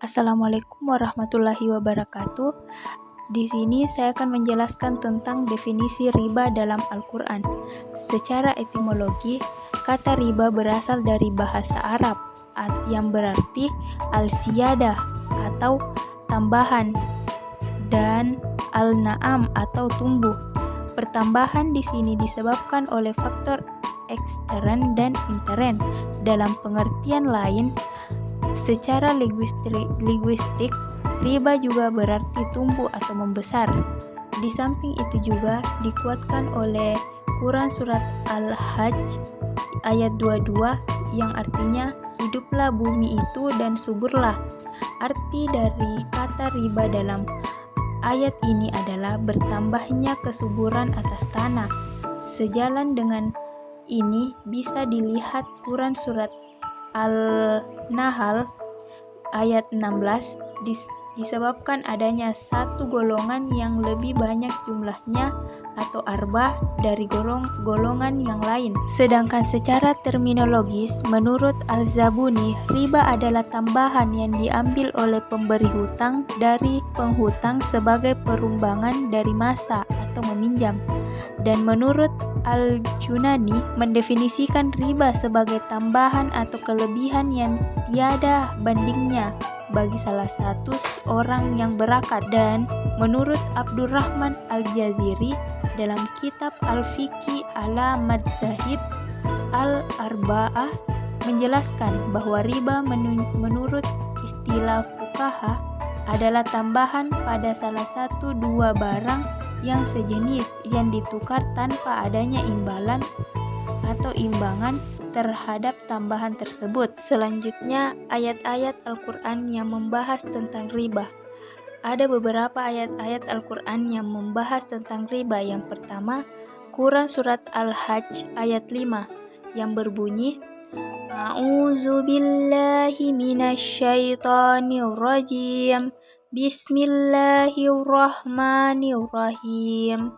Assalamualaikum warahmatullahi wabarakatuh. Di sini saya akan menjelaskan tentang definisi riba dalam Al-Quran. Secara etimologi, kata riba berasal dari bahasa Arab yang berarti al-siyadah atau tambahan dan al-na'am atau tumbuh. Pertambahan di sini disebabkan oleh faktor ekstern dan intern. Dalam pengertian lain, secara linguistik, riba juga berarti tumbuh atau membesar. Di samping itu juga dikuatkan oleh Quran surat Al-Hajj ayat 22 yang artinya hiduplah bumi itu dan suburlah. Arti dari kata riba dalam ayat ini adalah bertambahnya kesuburan atas tanah. Sejalan dengan ini bisa dilihat Quran surat Al-Nahl ayat 16 disebabkan adanya satu golongan yang lebih banyak jumlahnya atau arbah dari golongan yang lain. Sedangkan secara terminologis, menurut Al-Zabuni, riba adalah tambahan yang diambil oleh pemberi hutang dari penghutang sebagai perumbangan dari masa atau meminjam. Dan menurut Al-Junani mendefinisikan riba sebagai tambahan atau kelebihan yang tiada bandingnya bagi salah satu orang yang berakat. Dan menurut Abdurrahman Al-Jaziri dalam kitab Al-Fiqh ala Madzahib Al-Arba'ah menjelaskan bahwa riba menurut istilah fuqaha adalah tambahan pada salah satu dua barang yang sejenis yang ditukar tanpa adanya imbalan atau imbangan terhadap tambahan tersebut. Selanjutnya, ayat-ayat Al-Quran yang membahas tentang riba. Ada beberapa ayat-ayat Al-Quran yang membahas tentang riba. Yang pertama, Quran surat Al-Hajj ayat 5 yang berbunyi, A'udzu billahi minasyaitonir rajim. Bismillahirrahmanirrahim.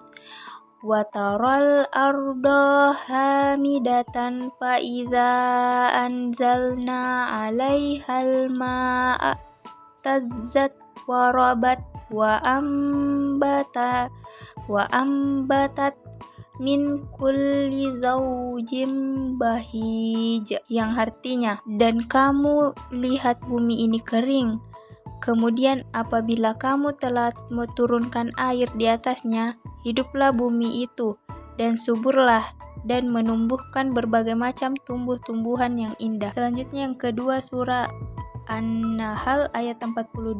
Wa taral arda hamidatan fa idza anzalna 'alaihal ma'a tazzat wa rabat wa ambatat min kulli zaujim bahij, yang artinya, dan kamu lihat bumi ini kering, kemudian apabila kamu telah menurunkan air di atasnya, hiduplah bumi itu dan suburlah dan menumbuhkan berbagai macam tumbuh-tumbuhan yang indah. Selanjutnya yang kedua, surah An-Nahl ayat 42,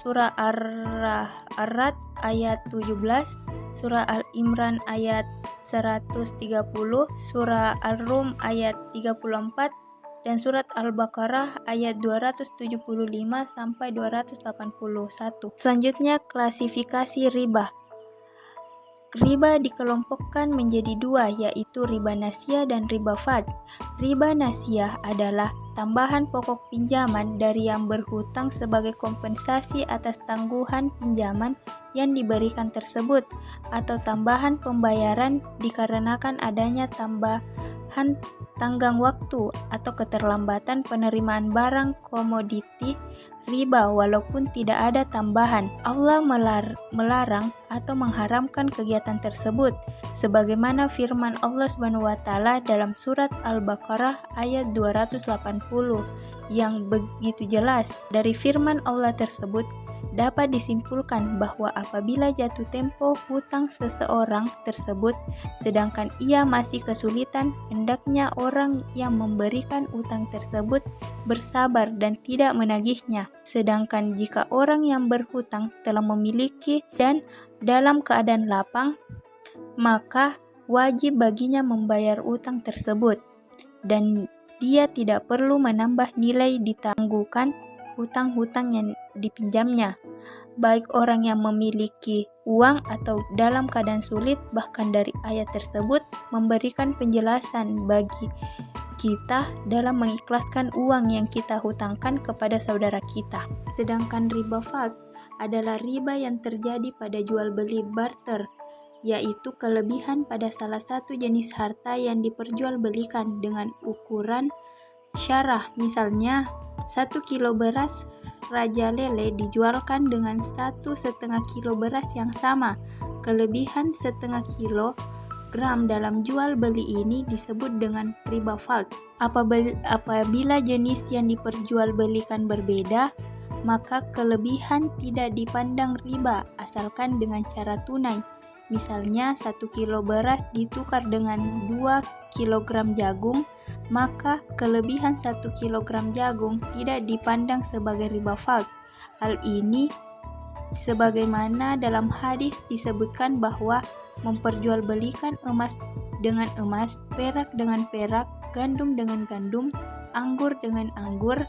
surah Ar-Ra'd ayat 17, surah Al-Imran ayat 130, surah Al-Rum ayat 34, dan surat Al-Baqarah ayat 275 sampai 281. Selanjutnya, klasifikasi riba. Riba dikelompokkan menjadi dua, yaitu riba nasiyah dan riba fad. Riba nasiyah adalah tambahan pokok pinjaman dari yang berhutang sebagai kompensasi atas tangguhan pinjaman yang diberikan tersebut, atau tambahan pembayaran dikarenakan adanya tambahan tenggang waktu atau keterlambatan penerimaan barang komoditi riba walaupun tidak ada tambahan. Allah melarang atau mengharamkan kegiatan tersebut sebagaimana firman Allah SWT dalam surat Al-Baqarah ayat 280 yang begitu jelas. Dari firman Allah tersebut dapat disimpulkan bahwa apabila jatuh tempo hutang seseorang tersebut sedangkan ia masih kesulitan, hendaknya orang yang memberikan utang tersebut bersabar dan tidak menagihnya. Sedangkan jika orang yang berhutang telah memiliki dan dalam keadaan lapang, maka wajib baginya membayar utang tersebut dan dia tidak perlu menambah nilai ditangguhkan hutang-hutang yang dipinjamnya, baik orang yang memiliki uang atau dalam keadaan sulit. Bahkan dari ayat tersebut memberikan penjelasan bagi kita dalam mengikhlaskan uang yang kita hutangkan kepada saudara kita. Sedangkan riba fad adalah riba yang terjadi pada jual beli barter, yaitu kelebihan pada salah satu jenis harta yang diperjualbelikan dengan ukuran syarah. Misalnya 1 kilo beras rajalele dijualkan dengan 1,5 kilo beras yang sama. Kelebihan setengah kilogram dalam jual beli ini disebut dengan riba fard. Apabila jenis yang diperjualbelikan berbeda, maka kelebihan tidak dipandang riba asalkan dengan cara tunai. Misalnya 1 kilo beras ditukar dengan 2 kilogram jagung, maka kelebihan 1 kilogram jagung tidak dipandang sebagai riba fard. Hal ini sebagaimana dalam hadis disebutkan bahwa memperjualbelikan emas dengan emas, perak dengan perak, gandum dengan gandum, anggur dengan anggur,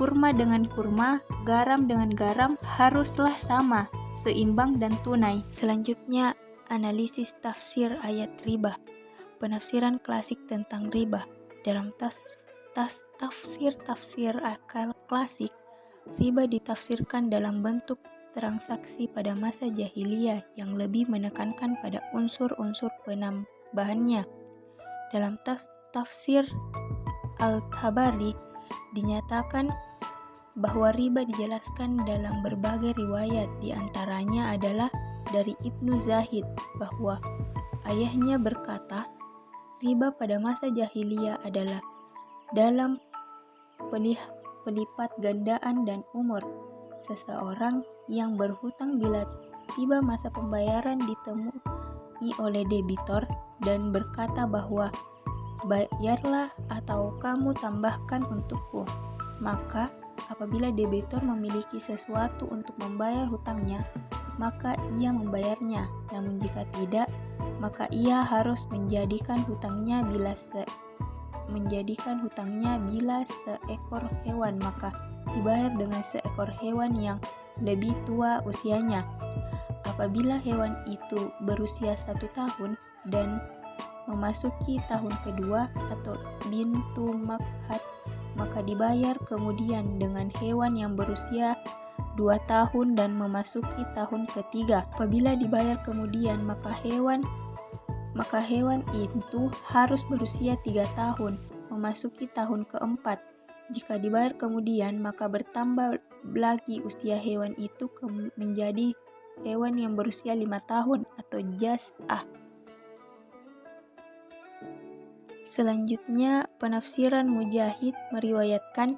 kurma dengan kurma, garam dengan garam haruslah sama, seimbang dan tunai. Selanjutnya, analisis tafsir ayat riba. Penafsiran klasik tentang riba. Dalam tafsir akal klasik, riba ditafsirkan dalam bentuk transaksi pada masa jahiliyah yang lebih menekankan pada unsur-unsur penambahannya. Dalam tafsir Al-Tabari dinyatakan bahwa riba dijelaskan dalam berbagai riwayat, di antaranya adalah dari Ibnu Zahid bahwa ayahnya berkata, riba pada masa jahiliyah adalah dalam pelipat gandaan dan umur. Seseorang yang berhutang bila tiba masa pembayaran ditemui oleh debitor dan berkata bahwa bayarlah atau kamu tambahkan untukku, maka apabila debitor memiliki sesuatu untuk membayar hutangnya, maka ia membayarnya. Namun jika tidak, maka ia harus menjadikan hutangnya bila seekor hewan, maka dibayar dengan seekor hewan yang lebih tua usianya. Apabila hewan itu berusia 1 tahun dan memasuki tahun kedua atau bintu makhad, maka dibayar kemudian dengan hewan yang berusia 2 tahun dan memasuki tahun ketiga. Apabila dibayar kemudian, maka hewan itu harus berusia 3 tahun, memasuki tahun keempat. Jika dibayar kemudian, maka bertambah lagi usia hewan itu menjadi hewan yang berusia 5 tahun atau jaz'ah. Selanjutnya, penafsiran Mujahid meriwayatkan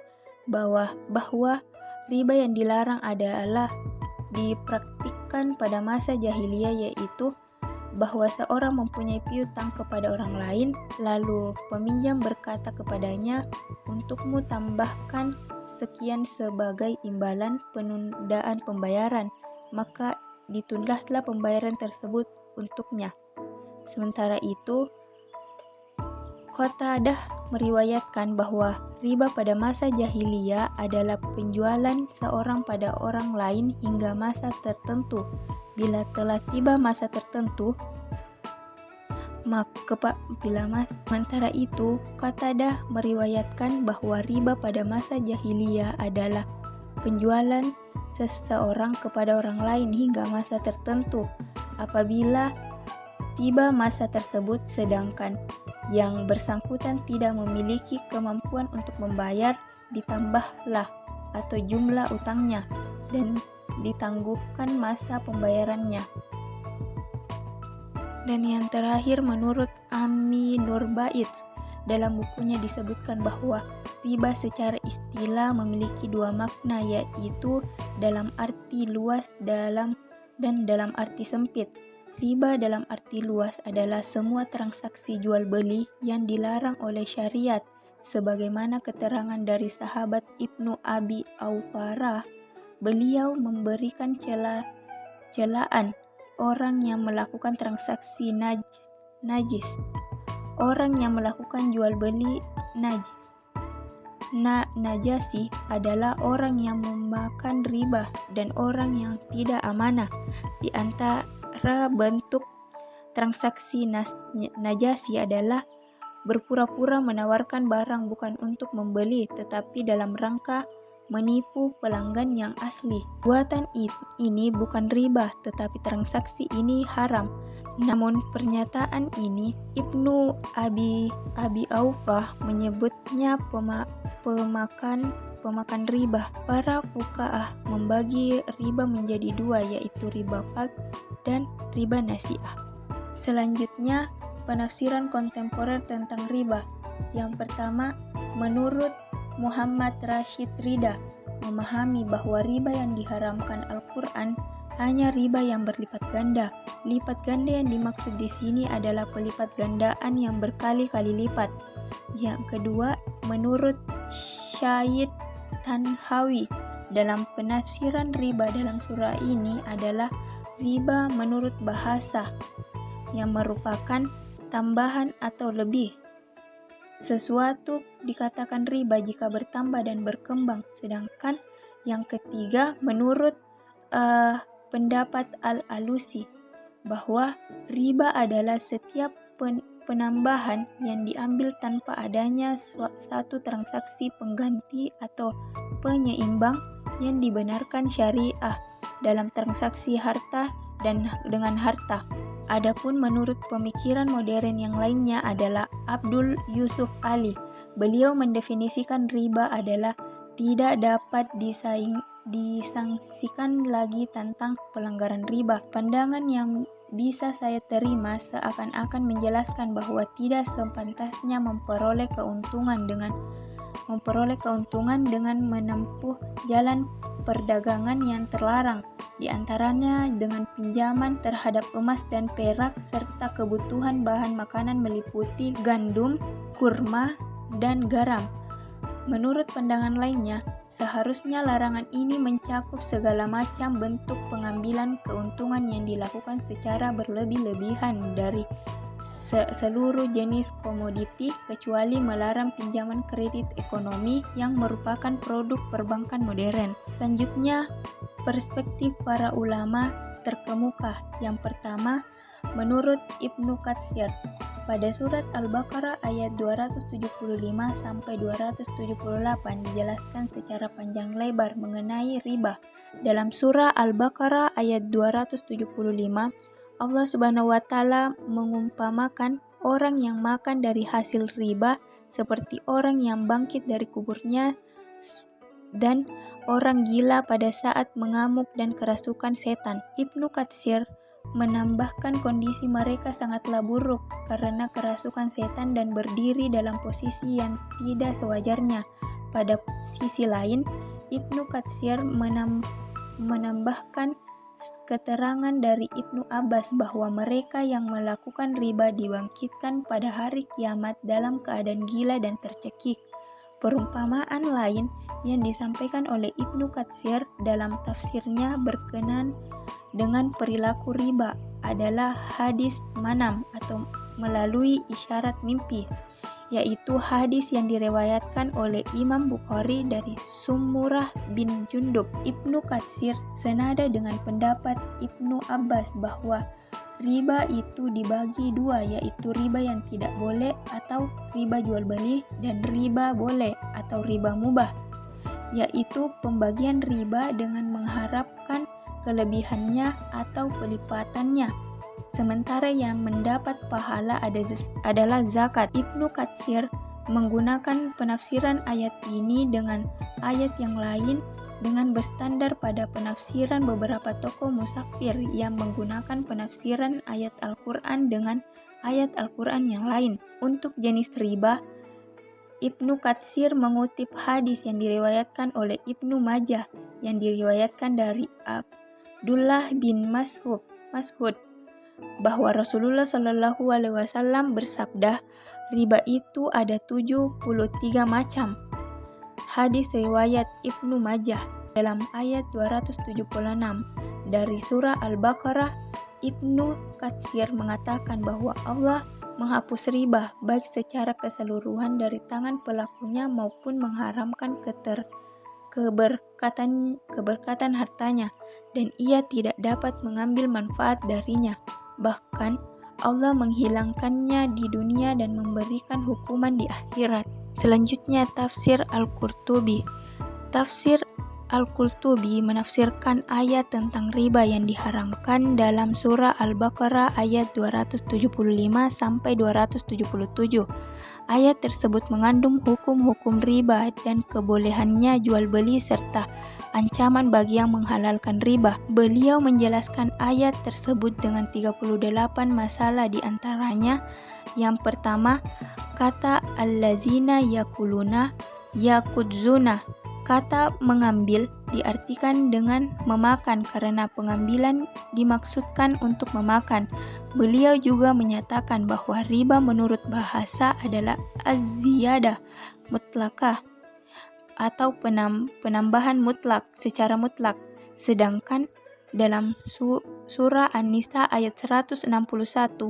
bahwa riba yang dilarang adalah dipraktikkan pada masa jahiliyah, yaitu bahwa seorang mempunyai piutang kepada orang lain, lalu peminjam berkata kepadanya, untukmu tambahkan sekian sebagai imbalan penundaan pembayaran, maka ditundahlah pembayaran tersebut untuknya. Sementara itu, Qatadah meriwayatkan bahwa riba pada masa jahiliyah adalah penjualan seorang pada orang lain hingga masa tertentu. Bila telah tiba masa tertentu, sementara itu, Qatadah meriwayatkan bahwa riba pada masa jahiliyah adalah penjualan seseorang kepada orang lain hingga masa tertentu. Apabila tiba masa tersebut sedangkan yang bersangkutan tidak memiliki kemampuan untuk membayar, ditambahlah atau jumlah utangnya dan ditangguhkan masa pembayarannya. Dan yang terakhir, menurut Ami Nurbait, dalam bukunya disebutkan bahwa riba secara istilah memiliki 2 makna, yaitu dalam arti luas dan dalam arti sempit. Riba dalam arti luas adalah semua transaksi jual beli yang dilarang oleh syariat, sebagaimana keterangan dari sahabat Ibnu Abi Aufarah. Beliau memberikan celaan orang yang melakukan transaksi najis, orang yang melakukan jual beli najasi adalah orang yang memakan riba dan orang yang tidak amanah. Di antara bentuk transaksi najasi adalah berpura-pura menawarkan barang bukan untuk membeli, tetapi dalam rangka menipu pelanggan yang asli. Buatan ini bukan riba, tetapi transaksi ini haram. Namun pernyataan ini Ibnu Abi Aufah menyebutnya pemakan riba. Para fuqaha membagi riba menjadi dua, yaitu riba fard dan riba nasi'ah. Selanjutnya, penafsiran kontemporer tentang riba. Yang pertama, menurut Muhammad Rashid Ridha, memahami bahwa riba yang diharamkan Al-Quran hanya riba yang berlipat ganda. Lipat ganda yang dimaksud di sini adalah pelipat gandaan yang berkali-kali lipat. Yang kedua, menurut Syahid Tanhawi, dalam penafsiran riba dalam surah ini adalah riba menurut bahasa, yang merupakan tambahan atau lebih. Sesuatu dikatakan riba jika bertambah dan berkembang. Sedangkan yang ketiga, menurut pendapat Al-Alusi, bahwa riba adalah setiap penambahan yang diambil tanpa adanya satu transaksi pengganti atau penyeimbang yang dibenarkan syariah dalam transaksi harta dan dengan harta. Adapun menurut pemikiran modern yang lainnya adalah Abdul Yusuf Ali. Beliau mendefinisikan riba adalah tidak dapat disangsikan lagi tentang pelanggaran riba. Pandangan yang bisa saya terima seakan-akan menjelaskan bahwa tidak sepantasnya memperoleh keuntungan dengan menempuh jalan perdagangan yang terlarang, di antaranya dengan pinjaman terhadap emas dan perak serta kebutuhan bahan makanan meliputi gandum, kurma, dan garam. Menurut pandangan lainnya, seharusnya larangan ini mencakup segala macam bentuk pengambilan keuntungan yang dilakukan secara berlebih-lebihan dari seluruh jenis komoditi, kecuali melarang pinjaman kredit ekonomi yang merupakan produk perbankan modern. Selanjutnya, perspektif para ulama terkemuka. Yang pertama, menurut Ibnu Katsir, pada surat Al-Baqarah ayat 275 sampai 278 dijelaskan secara panjang lebar mengenai riba. Dalam surah Al-Baqarah ayat 275, Allah Subhanahu wa taala mengumpamakan orang yang makan dari hasil riba seperti orang yang bangkit dari kuburnya dan orang gila pada saat mengamuk dan kerasukan setan. Ibnu Katsir menambahkan kondisi mereka sangatlah buruk karena kerasukan setan dan berdiri dalam posisi yang tidak sewajarnya. Pada sisi lain, Ibnu Katsir menambahkan keterangan dari Ibnu Abbas bahwa mereka yang melakukan riba dibangkitkan pada hari kiamat dalam keadaan gila dan tercekik. Perumpamaan lain yang disampaikan oleh Ibnu Katsir dalam tafsirnya berkenaan dengan perilaku riba adalah hadis manam atau melalui isyarat mimpi, yaitu hadis yang diriwayatkan oleh Imam Bukhari dari Sumurah bin Jundub. Ibnu Katsir senada dengan pendapat Ibnu Abbas bahwa riba itu dibagi dua, yaitu riba yang tidak boleh atau riba jual beli dan riba boleh atau riba mubah, yaitu pembagian riba dengan mengharapkan kelebihannya atau pelipatannya, sementara yang mendapat pahala adalah zakat. Ibnu Katsir menggunakan penafsiran ayat ini dengan ayat yang lain dengan berstandar pada penafsiran beberapa tokoh musafir yang menggunakan penafsiran ayat Al-Quran dengan ayat Al-Quran yang lain. Untuk jenis riba, Ibnu Katsir mengutip hadis yang diriwayatkan oleh Ibnu Majah yang diriwayatkan dari Abdullah bin Mas'ud bahwa Rasulullah Shallallahu Alaihi Wasallam bersabda, riba itu ada 73 macam. Hadis riwayat Ibnu Majah dalam ayat 276 dari surah Al-Baqarah. Ibnu Katsir mengatakan bahwa Allah menghapus riba baik secara keseluruhan dari tangan pelakunya maupun mengharamkan keberkatan hartanya, dan ia tidak dapat mengambil manfaat darinya. Bahkan Allah menghilangkannya di dunia dan memberikan hukuman di akhirat. Selanjutnya, tafsir Al-Qurtubi. Tafsir Al-Qurtubi menafsirkan ayat tentang riba yang diharamkan dalam surah Al-Baqarah ayat 275 sampai 277. Ayat tersebut mengandung hukum-hukum riba dan kebolehannya jual beli serta ancaman bagi yang menghalalkan riba. Beliau menjelaskan ayat tersebut dengan 38 masalah, di antaranya yang pertama, kata allazina yakuluna yakudzuna. Kata mengambil diartikan dengan memakan karena pengambilan dimaksudkan untuk memakan. Beliau juga menyatakan bahwa riba menurut bahasa adalah az-ziyadah mutlakah atau penambahan mutlak secara mutlak. Sedangkan dalam surah An-Nisa ayat 161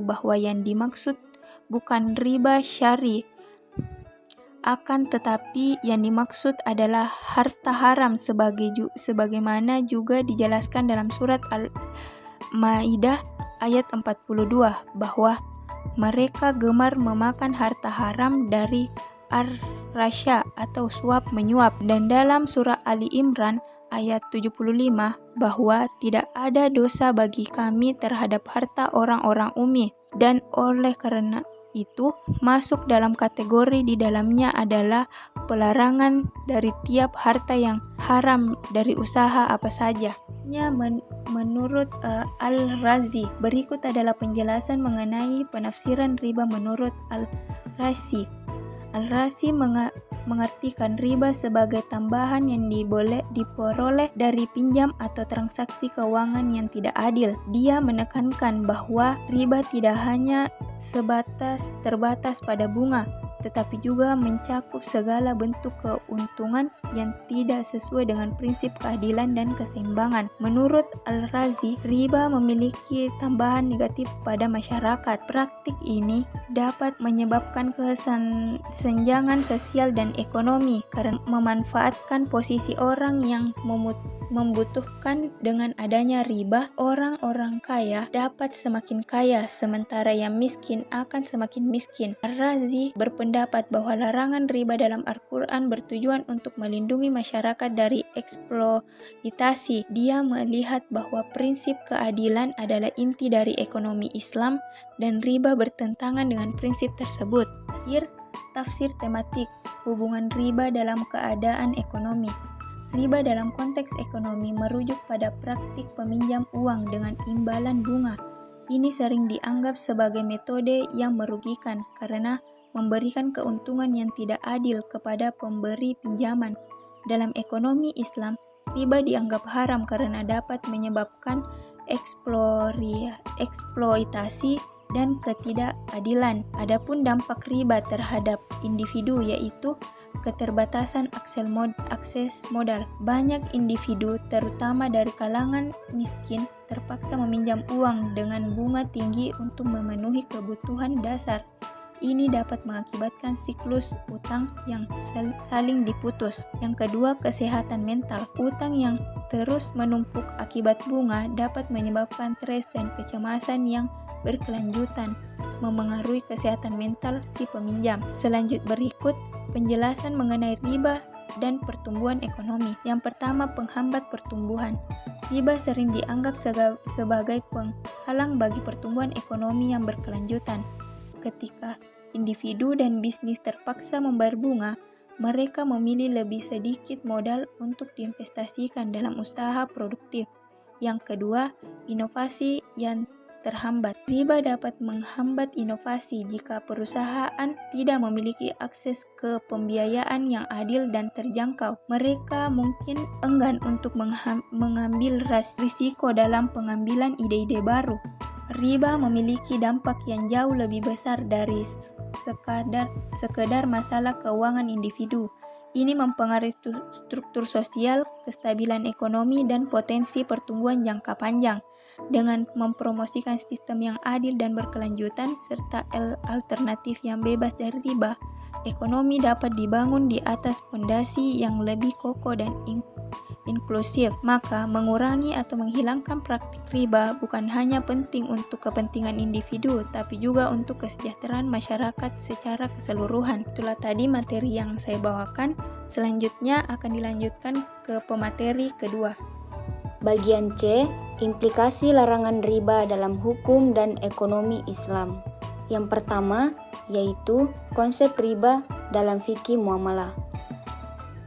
bahwa yang dimaksud bukan riba syari, akan tetapi yang dimaksud adalah harta haram sebagaimana juga dijelaskan dalam surat Al-Maidah ayat 42 bahwa mereka gemar memakan harta haram dari ar-rasya atau suap menyuap, dan dalam surah Ali Imran ayat 75 bahwa tidak ada dosa bagi kami terhadap harta orang-orang ummi, dan oleh karena itu masuk dalam kategori di dalamnya adalah pelarangan dari tiap harta yang haram dari usaha apa saja. Menurut Al-Razi, berikut adalah penjelasan mengenai penafsiran riba menurut Al-Razi. Al-Razi mengartikan riba sebagai tambahan yang diperoleh dari pinjam atau transaksi keuangan yang tidak adil. Dia menekankan bahwa riba tidak hanya terbatas pada bunga, tetapi juga mencakup segala bentuk keuntungan yang tidak sesuai dengan prinsip keadilan dan keseimbangan. Menurut Al-Razi, riba memiliki tambahan negatif pada masyarakat. Praktik ini dapat menyebabkan kesenjangan sosial dan ekonomi karena memanfaatkan posisi orang yang membutuhkan. Dengan adanya riba, orang-orang kaya dapat semakin kaya, sementara yang miskin akan semakin miskin. Ar-Razi berpendapat bahwa larangan riba dalam Al-Quran bertujuan untuk melindungi masyarakat dari eksploitasi. Dia melihat bahwa prinsip keadilan adalah inti dari ekonomi Islam dan riba bertentangan dengan prinsip tersebut. Akhir, tafsir tematik hubungan riba dalam keadaan ekonomi. Riba dalam konteks ekonomi merujuk pada praktik peminjam uang dengan imbalan bunga. Ini sering dianggap sebagai metode yang merugikan karena memberikan keuntungan yang tidak adil kepada pemberi pinjaman. Dalam ekonomi Islam, riba dianggap haram karena dapat menyebabkan eksploitasi dan ketidakadilan. Adapun dampak riba terhadap individu yaitu keterbatasan akses modal. Banyak individu, terutama dari kalangan miskin, terpaksa meminjam uang dengan bunga tinggi untuk memenuhi kebutuhan dasar. Ini dapat mengakibatkan siklus utang yang saling diputus. Yang kedua, kesehatan mental. Utang yang terus menumpuk akibat bunga dapat menyebabkan stres dan kecemasan yang berkelanjutan, memengaruhi kesehatan mental si peminjam. Berikut penjelasan mengenai riba dan pertumbuhan ekonomi. Yang pertama, penghambat pertumbuhan. Riba sering dianggap sebagai penghalang bagi pertumbuhan ekonomi yang berkelanjutan. Ketika individu dan bisnis terpaksa membayar bunga, mereka memilih lebih sedikit modal untuk diinvestasikan dalam usaha produktif. Yang kedua, inovasi yang terhambat. Riba dapat menghambat inovasi jika perusahaan tidak memiliki akses ke pembiayaan yang adil dan terjangkau. Mereka mungkin enggan untuk mengambil risiko dalam pengambilan ide-ide baru. Riba memiliki dampak yang jauh lebih besar dari sekedar masalah keuangan individu. Ini mempengaruhi struktur sosial, kestabilan ekonomi, dan potensi pertumbuhan jangka panjang. Dengan mempromosikan sistem yang adil dan berkelanjutan, serta alternatif yang bebas dari riba, ekonomi dapat dibangun di atas fondasi yang lebih kokoh dan inklusif. Maka mengurangi atau menghilangkan praktik riba bukan hanya penting untuk kepentingan individu, tapi juga untuk kesejahteraan masyarakat secara keseluruhan. Itulah tadi materi yang saya bawakan. Selanjutnya akan dilanjutkan ke pemateri kedua. Bagian C, implikasi larangan riba dalam hukum dan ekonomi Islam. Yang pertama yaitu konsep riba dalam fikih muamalah.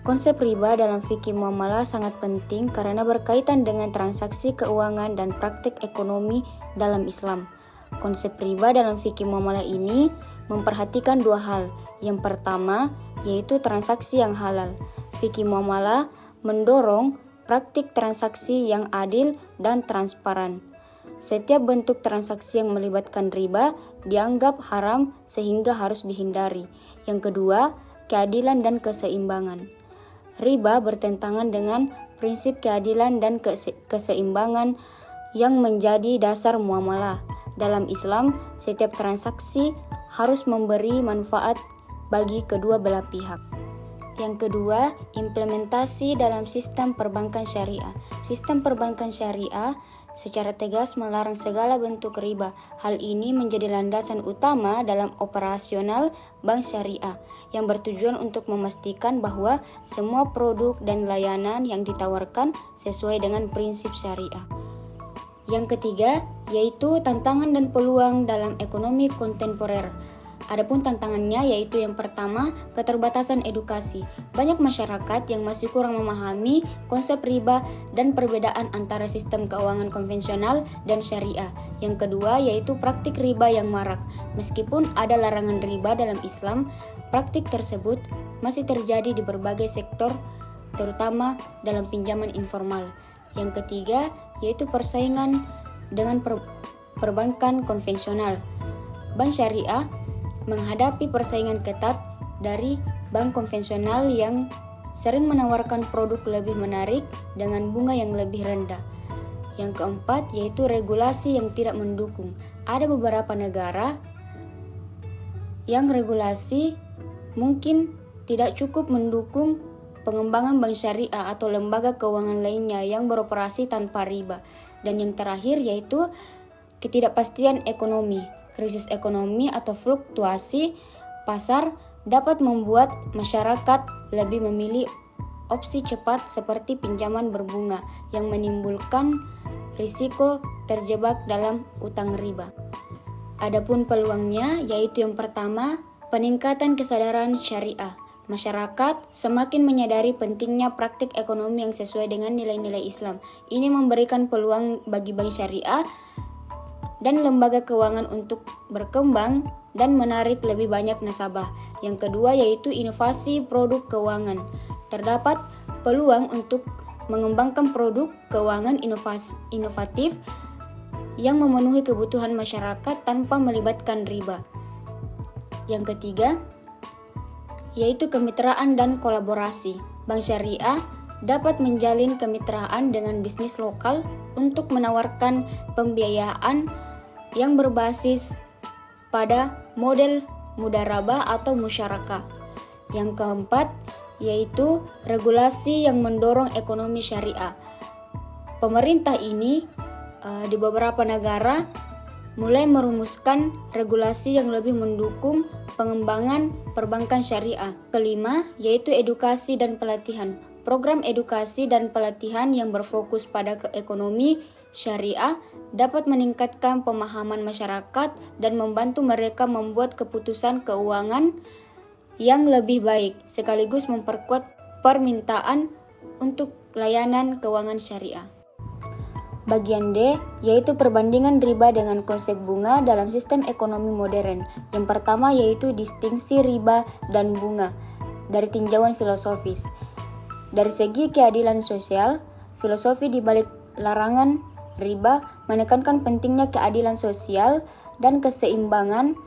Konsep riba dalam fikih muamalah sangat penting karena berkaitan dengan transaksi keuangan dan praktik ekonomi dalam Islam. Konsep riba dalam fikih muamalah ini memperhatikan dua hal. Yang pertama yaitu transaksi yang halal. Fikih muamalah mendorong praktik transaksi yang adil dan transparan. Setiap bentuk transaksi yang melibatkan riba dianggap haram sehingga harus dihindari. Yang kedua, keadilan dan keseimbangan. Riba bertentangan dengan prinsip keadilan dan keseimbangan yang menjadi dasar muamalah. Dalam Islam, setiap transaksi harus memberi manfaat bagi kedua belah pihak. Yang kedua, implementasi dalam sistem perbankan syariah. Sistem perbankan syariah secara tegas melarang segala bentuk riba. Hal ini menjadi landasan utama dalam operasional bank syariah yang bertujuan untuk memastikan bahwa semua produk dan layanan yang ditawarkan sesuai dengan prinsip syariah. Yang ketiga, yaitu tantangan dan peluang dalam ekonomi kontemporer. Adapun tantangannya yaitu yang pertama, keterbatasan edukasi. Banyak masyarakat yang masih kurang memahami konsep riba dan perbedaan antara sistem keuangan konvensional dan syariah. Yang kedua yaitu praktik riba yang marak. Meskipun ada larangan riba dalam Islam, praktik tersebut masih terjadi di berbagai sektor, terutama dalam pinjaman informal. Yang ketiga yaitu persaingan dengan perbankan konvensional. Bank syariah menghadapi persaingan ketat dari bank konvensional yang sering menawarkan produk lebih menarik dengan bunga yang lebih rendah. Yang keempat yaitu regulasi yang tidak mendukung. Ada beberapa negara yang regulasi mungkin tidak cukup mendukung pengembangan bank syariah atau lembaga keuangan lainnya yang beroperasi tanpa riba. Dan yang terakhir yaitu ketidakpastian ekonomi. Krisis ekonomi atau fluktuasi pasar dapat membuat masyarakat lebih memilih opsi cepat seperti pinjaman berbunga yang menimbulkan risiko terjebak dalam utang riba. Adapun peluangnya yaitu yang pertama, peningkatan kesadaran syariah. Masyarakat semakin menyadari pentingnya praktik ekonomi yang sesuai dengan nilai-nilai Islam. Ini memberikan peluang bagi bank syariah dan lembaga keuangan untuk berkembang dan menarik lebih banyak nasabah. Yang kedua yaitu inovasi produk keuangan. Terdapat peluang untuk mengembangkan produk keuangan inovatif yang memenuhi kebutuhan masyarakat tanpa melibatkan riba. Yang ketiga yaitu kemitraan dan kolaborasi. Bank syariah dapat menjalin kemitraan dengan bisnis lokal untuk menawarkan pembiayaan yang berbasis pada model mudharabah atau musyarakah. Yang keempat yaitu regulasi yang mendorong ekonomi syariah. Pemerintah ini di beberapa negara mulai merumuskan regulasi yang lebih mendukung pengembangan perbankan syariah. Kelima yaitu edukasi dan pelatihan. Program edukasi dan pelatihan yang berfokus pada ekonomi syariah dapat meningkatkan pemahaman masyarakat dan membantu mereka membuat keputusan keuangan yang lebih baik, sekaligus memperkuat permintaan untuk layanan keuangan syariah. Bagian D, yaitu perbandingan riba dengan konsep bunga dalam sistem ekonomi modern. Yang pertama yaitu distingsi riba dan bunga dari tinjauan filosofis. Dari segi keadilan sosial, filosofi di balik larangan riba menekankan pentingnya keadilan sosial dan keseimbangan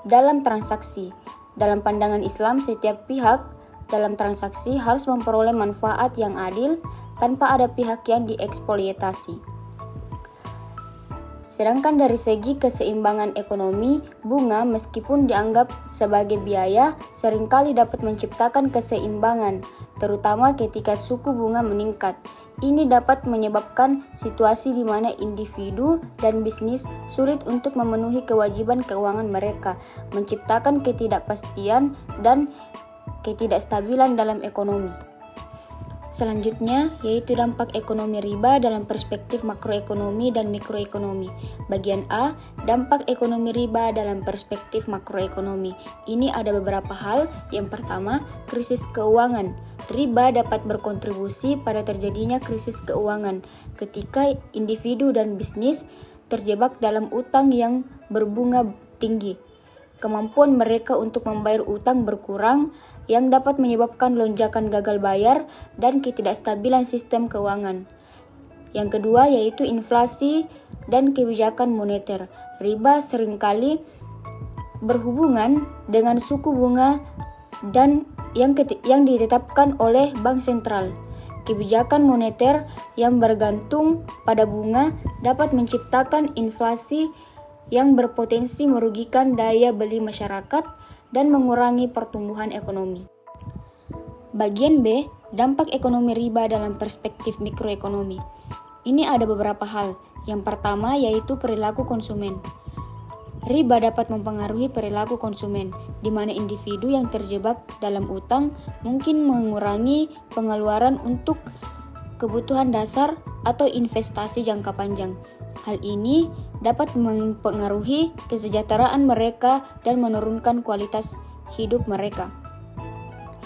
dalam transaksi. Dalam pandangan Islam, setiap pihak dalam transaksi harus memperoleh manfaat yang adil tanpa ada pihak yang dieksploitasi. Sedangkan dari segi keseimbangan ekonomi, bunga meskipun dianggap sebagai biaya, seringkali dapat menciptakan keseimbangan, terutama ketika suku bunga meningkat. Ini dapat menyebabkan situasi di mana individu dan bisnis sulit untuk memenuhi kewajiban keuangan mereka, menciptakan ketidakpastian dan ketidakstabilan dalam ekonomi. Selanjutnya yaitu dampak ekonomi riba dalam perspektif makroekonomi dan mikroekonomi. Bagian A, dampak ekonomi riba dalam perspektif makroekonomi. Ini ada beberapa hal. Yang pertama, krisis keuangan. Riba dapat berkontribusi pada terjadinya krisis keuangan ketika individu dan bisnis terjebak dalam utang yang berbunga tinggi. Kemampuan mereka untuk membayar utang berkurang yang dapat menyebabkan lonjakan gagal bayar dan ketidakstabilan sistem keuangan. Yang kedua yaitu inflasi dan kebijakan moneter. Riba seringkali berhubungan dengan suku bunga dan yang ditetapkan oleh bank sentral. Kebijakan moneter yang bergantung pada bunga dapat menciptakan inflasi yang berpotensi merugikan daya beli masyarakat dan mengurangi pertumbuhan ekonomi. Bagian B, dampak ekonomi riba dalam perspektif mikroekonomi. Ini ada beberapa hal. Yang pertama yaitu perilaku konsumen. Riba dapat mempengaruhi perilaku konsumen, di mana individu yang terjebak dalam utang mungkin mengurangi pengeluaran untuk kebutuhan dasar atau investasi jangka panjang. Hal ini dapat mempengaruhi kesejahteraan mereka dan menurunkan kualitas hidup mereka.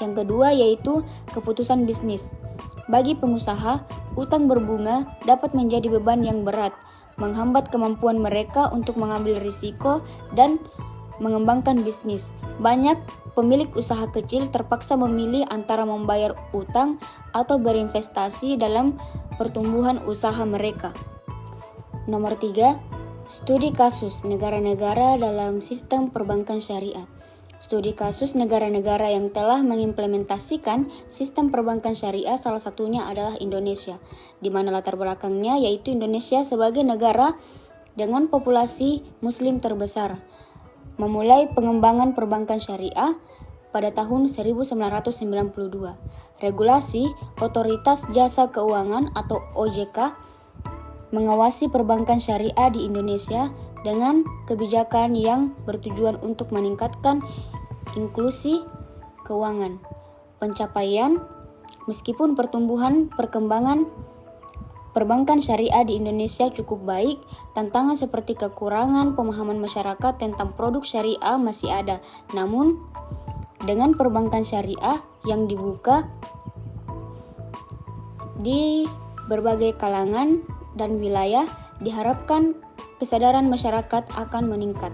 Yang kedua yaitu keputusan bisnis. Bagi pengusaha, utang berbunga dapat menjadi beban yang berat, menghambat kemampuan mereka untuk mengambil risiko dan mengembangkan bisnis. Banyak pemilik usaha kecil terpaksa memilih antara membayar utang atau berinvestasi dalam pertumbuhan usaha mereka. Nomor 3, studi kasus negara-negara dalam sistem perbankan syariah. Studi kasus negara-negara yang telah mengimplementasikan sistem perbankan syariah salah satunya adalah Indonesia, di mana latar belakangnya yaitu Indonesia sebagai negara dengan populasi muslim terbesar, memulai pengembangan perbankan syariah pada tahun 1992. Regulasi Otoritas Jasa Keuangan atau OJK mengawasi perbankan syariah di Indonesia dengan kebijakan yang bertujuan untuk meningkatkan inklusi keuangan. Pencapaian, meskipun perkembangan perbankan syariah di Indonesia cukup baik, tantangan seperti kekurangan pemahaman masyarakat tentang produk syariah masih ada. Namun, dengan perbankan syariah yang dibuka di berbagai kalangan dan wilayah, diharapkan kesadaran masyarakat akan meningkat.